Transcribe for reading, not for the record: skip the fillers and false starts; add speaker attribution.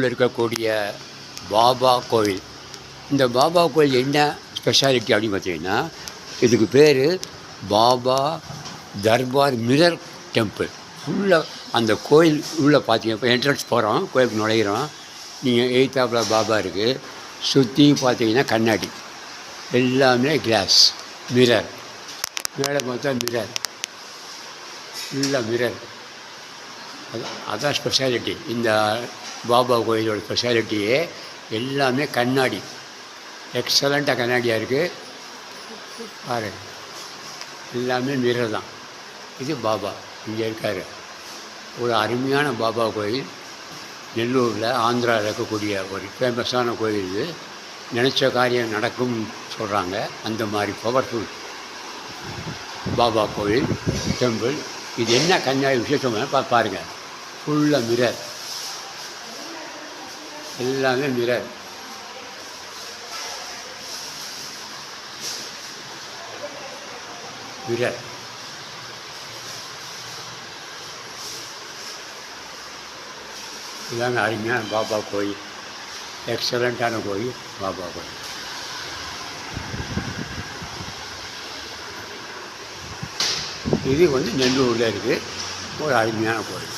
Speaker 1: இருக்கக்கூடிய பாபா கோயில். இந்த பாபா கோயில் என்ன ஸ்பெஷாலிட்டி அப்படின்னு பார்த்தீங்கன்னா, இதுக்கு பேர் பாபா தர்பார் மிரர் டெம்பிள். ஃபுல்லாக அந்த கோயில் உள்ளே பார்த்தீங்க, இப்போ என்ட்ரன்ஸ் போகிறோம், கோயிலுக்கு நுழையிறோம். நீங்கள் எய்த்தாப்பில் பாபா இருக்குது, சுற்றி பார்த்தீங்கன்னா கண்ணாடி, எல்லாமே கிளாஸ் மிரர், மேலே பார்த்தா மிரர், ஃபுல்லாக மிரர். அதான் ஸ்பெஷாலிட்டி. இந்த பாபா கோயிலோட ஸ்பெஷாலிட்டியே எல்லாமே கண்ணாடி, எக்ஸலண்ட்டாக கண்ணாடியாக இருக்குது பாருங்கள். எல்லாமே மிரர் தான். இது பாபா இங்கே இருக்கார். ஒரு அருமையான பாபா கோயில் நெல்லூரில், ஆந்திராவில் இருக்கக்கூடிய ஒரு ஃபேமஸான கோயில். இது நினச்ச காரியம் நடக்கும் சொல்கிறாங்க. அந்த மாதிரி பவர்ஃபுல் பாபா கோயில் டெம்பிள். இது என்ன கண்ணாடி விசேஷம் பாருங்கள். ஃபுல்லாக மிரர், எல்லாமே மிரர். மிரர் இதாங்க அருமையான பாபா கோயில், எக்ஸலண்ட்டான கோயில் பாபா கோயில். இது நெல்லூரில் இருக்குது, ஒரு அருமையான கோயில்.